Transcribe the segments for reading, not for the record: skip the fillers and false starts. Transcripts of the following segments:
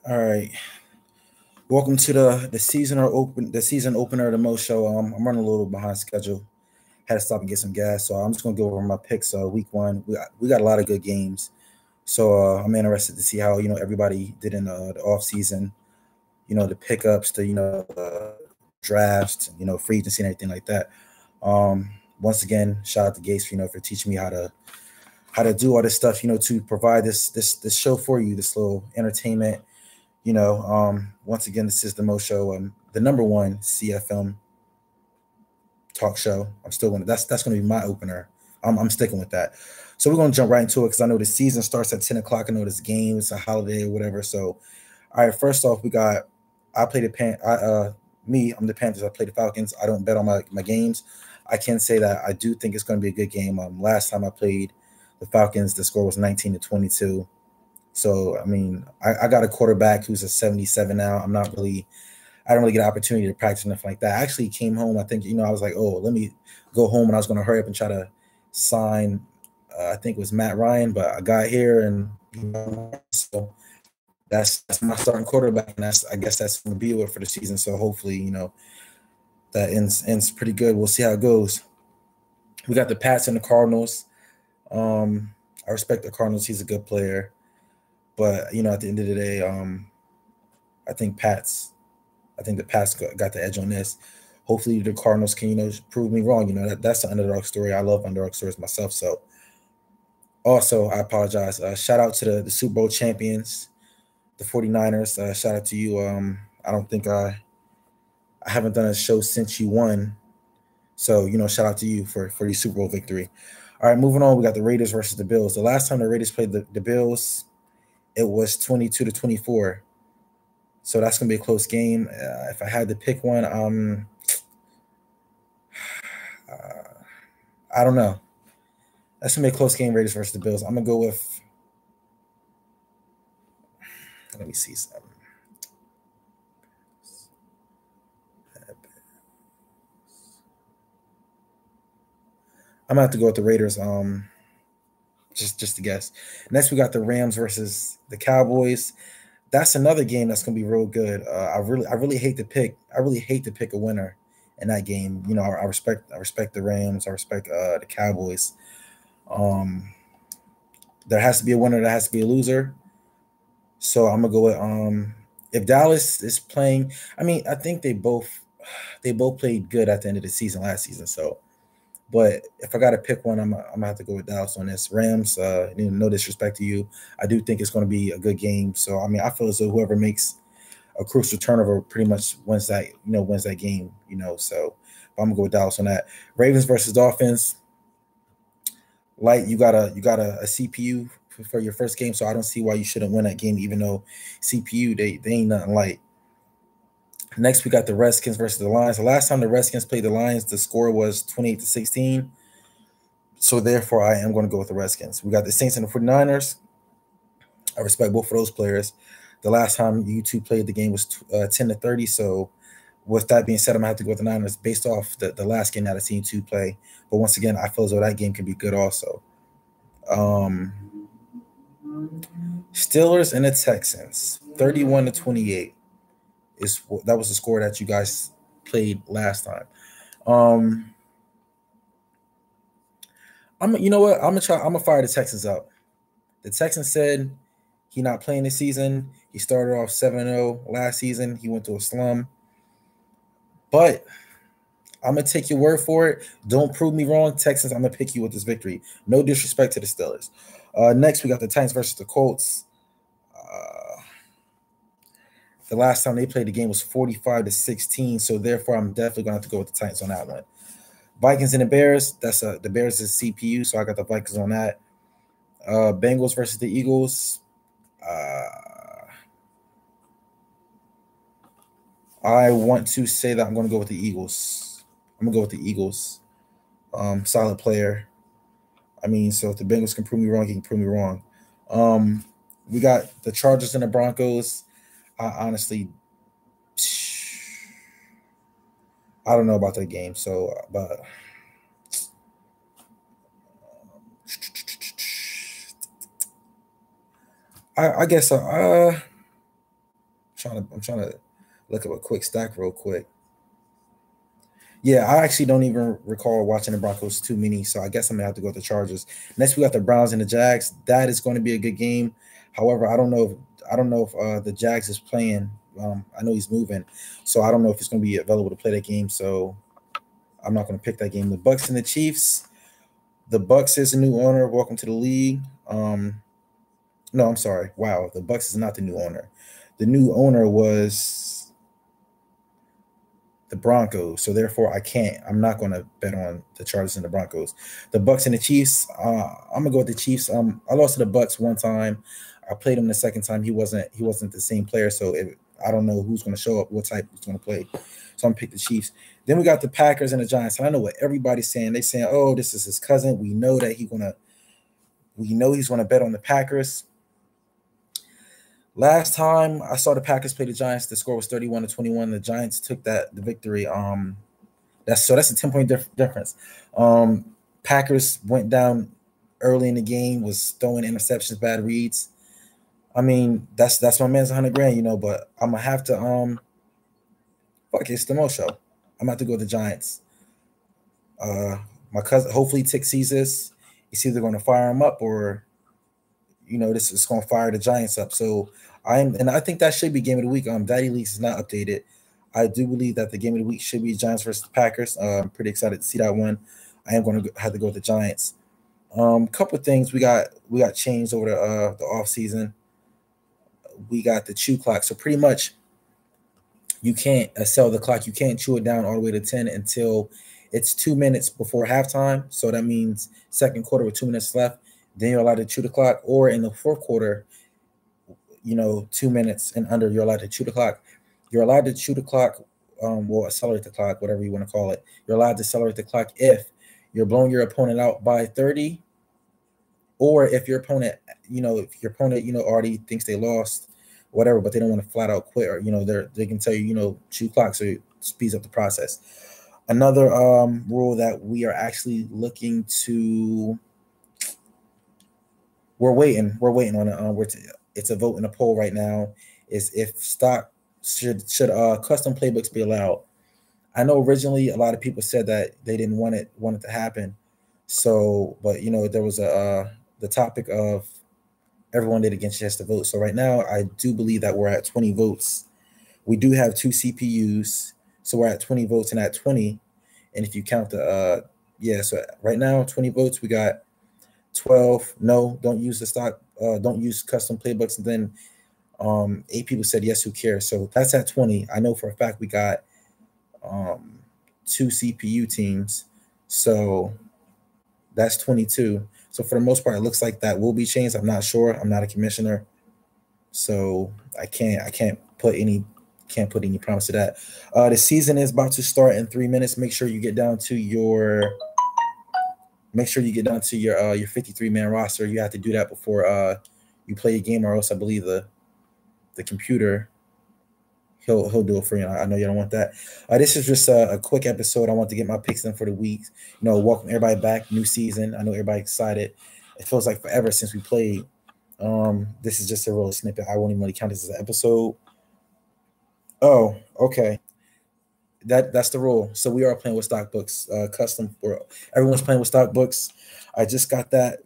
All right. Welcome to the season opener of the Mo Show. I'm running a little behind schedule. Had to stop and get some gas, so I'm just gonna go over my picks. Week one, we got a lot of good games, so I'm interested to see how everybody did in the off season. The pickups, the drafts, free agency and everything like that. Once again, shout out to Gates, for teaching me how to do all this stuff, to provide this show for you, this little entertainment. Once again, this is the Mo Show, the number one CFM talk show. I'm still going to that's going to be my opener. I'm sticking with that. So we're going to jump right into it because I know the season starts at 10 o'clock. I know this game, it's a holiday or whatever. So, all right, first off, I play the Pan. I'm the Panthers. I play the Falcons. I don't bet on my games. I can say that I do think it's going to be a good game. Last time I played the Falcons, the score was 19-22. So I mean, I got a quarterback who's a 77 now. I don't really get an opportunity to practice nothing like that. I actually came home. I think I was like, oh, let me go home, and I was going to hurry up and try to sign. I think it was Matt Ryan, but I got here, and so that's my starting quarterback, and I guess that's going to be it for the season. So hopefully, that ends pretty good. We'll see how it goes. We got the Pats and the Cardinals. I respect the Cardinals. He's a good player. But at the end of the day, I think Pats. I think the Pats got the edge on this. Hopefully, the Cardinals can prove me wrong. That's the underdog story. I love underdog stories myself. So, also, I apologize. Shout out to the Super Bowl champions, the 49ers. Shout out to you. I don't think I haven't done a show since you won. So, shout out to you for your Super Bowl victory. All right, moving on. We got the Raiders versus the Bills. The last time the Raiders played the Bills, it was 22-24. So that's gonna be a close game. If I had to pick one, I don't know. That's gonna be a close game. Raiders versus the Bills. I'm gonna go with. Let me see something. I'm gonna have to go with the Raiders. Just to guess. Next, we got the Rams versus the Cowboys. That's another game that's gonna be real good. I really hate to pick. I really hate to pick a winner in that game. I respect the Rams. I respect the Cowboys. Um, there has to be a winner. There has to be a loser. So I'm gonna go with if Dallas is playing. I mean, I think they both played good at the end of the season last season. So, but if I got to pick one, I'm gonna have to go with Dallas on this. Rams. No disrespect to you, I do think it's going to be a good game. So I mean, I feel as though whoever makes a crucial turnover pretty much wins that game. So but I'm gonna go with Dallas on that. Ravens versus Dolphins. Light, you got a CPU for your first game, so I don't see why you shouldn't win that game, even though CPU they ain't nothing light. Next, we got the Redskins versus the Lions. The last time the Redskins played the Lions, the score was 28-16. So therefore, I am going to go with the Redskins. We got the Saints and the 49ers. I respect both of those players. The last time you two played the game was 10-30. So with that being said, I'm gonna have to go with the Niners based off the last game that I seen two play. But once again, I feel as though that game can be good also. Um, Steelers and the Texans, 31-28 that was the score that you guys played last time. Um, you know what? I'm gonna fire the Texans up. The Texans said he not playing this season. He started off 7-0 last season. He went to a slum. But I'm gonna take your word for it. Don't prove me wrong, Texans. I'm gonna pick you with this victory. No disrespect to the Steelers. Next, we got the Titans versus the Colts. Uh, the last time they played the game was 45-16. So therefore, I'm definitely gonna have to go with the Titans on that one. Vikings and the Bears. The Bears is CPU, so I got the Vikings on that. Bengals versus the Eagles. Uh, I want to say that I'm going to go with the Eagles. I'm going to go with the Eagles. Solid player. I mean, so if the Bengals can prove me wrong, he can prove me wrong. Um, we got the Chargers and the Broncos. I honestly, I don't know about that game. So, but I guess. I'm trying to look up a quick stack real quick. Yeah, I actually don't even recall watching the Broncos too many, so I guess I'm gonna have to go with the Chargers. Next, we got the Browns and the Jags. That is going to be a good game. However, I don't know if the Jags is playing. I know he's moving, so I don't know if he's going to be available to play that game. So I'm not going to pick that game. The Bucks and the Chiefs. The Bucks is a new owner. Welcome to the league. No, I'm sorry. Wow, the Bucks is not the new owner. The new owner was the Broncos. So therefore, I can't. I'm not going to bet on the Chargers and the Broncos. The Bucks and the Chiefs. I'm gonna go with the Chiefs. I lost to the Bucks one time. I played him the second time. He wasn't the same player. So I don't know who's going to show up, what type he's going to play. So I'm gonna pick the Chiefs. Then we got the Packers and the Giants. And I know what everybody's saying. They're saying, "Oh, this is his cousin." We know that he's gonna bet on the Packers. Last time I saw the Packers play the Giants, the score was 31-21. The Giants took the victory. That's a 10-point difference. Packers went down early in the game, was throwing interceptions, bad reads. I mean, that's my man's 100 grand, but I'm gonna have to fuck it's the Mo show. I'm gonna have to go with the Giants. My cousin, hopefully Tick sees this. He's either gonna fire him up or this is gonna fire the Giants up. So I think that should be game of the week. Daddy Leaks is not updated. I do believe that the game of the week should be Giants versus Packers. I'm pretty excited to see that one. I am going to have to go with the Giants. Couple of things we got changed over the off season. We got the chew clock, so pretty much you can't sell the clock. You can't chew it down all the way to 10 until it's 2 minutes before halftime. So that means second quarter with 2 minutes left. Then you're allowed to chew the clock, or in the fourth quarter, 2 minutes and under, you're allowed to chew the clock. You're allowed to chew the clock, accelerate the clock, whatever you want to call it. You're allowed to accelerate the clock if you're blowing your opponent out by 30, or if your opponent, already thinks they lost, whatever, but they don't want to flat out quit, or they can tell you, chew clock, so it speeds up the process. Another rule that we are actually looking to, we're waiting on it. It's a vote in a poll right now. Is if stock should custom playbooks be allowed? I know originally a lot of people said that they didn't want it to happen. So, but there was the topic of everyone did against has to vote. So right now, I do believe that we're at 20 votes. We do have 2 CPUs, so we're at 20 votes, and at 20, and if you count so right now 20 votes, we got 12 no, don't use the stock, don't use custom playbooks, and then 8 people said yes, who cares. So that's at 20. I know for a fact we got 2 CPU teams, so that's 22. So for the most part, it looks like that will be changed. I'm not sure. I'm not a commissioner, so I can't put any promise to that. The season is about to start in 3 minutes. Make sure you get down to your 53-man roster. You have to do that before you play a game, or else I believe the computer he'll do it for you. I know you don't want that. This is just a quick episode. I want to get my picks in for the week. Welcome everybody back. New season. I know everybody excited. It feels like forever since we played. This is just a real snippet. I won't even really count this as an episode. Oh, okay. That's the rule. So we are playing with stock books, custom. Or everyone's playing with stock books. I just got that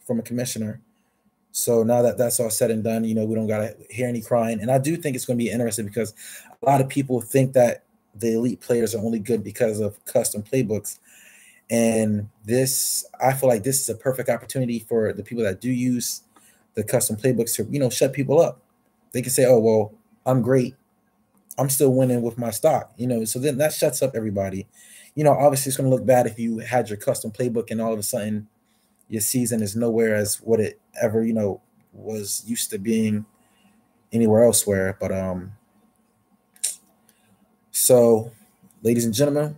from a commissioner. So now that that's all said and done, we don't got to hear any crying. And I do think it's going to be interesting because a lot of people think that the elite players are only good because of custom playbooks. And I feel like this is a perfect opportunity for the people that do use the custom playbooks to, shut people up. They can say, oh, well, I'm great. I'm still winning with my stock, so then that shuts up everybody. Obviously it's going to look bad if you had your custom playbook and all of a sudden your season is nowhere as what it ever, was used to being anywhere elsewhere. But so ladies and gentlemen,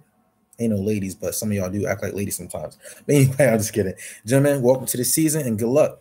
ain't no ladies, but some of y'all do act like ladies sometimes. But anyway, I'm just kidding. Gentlemen, welcome to the season and good luck.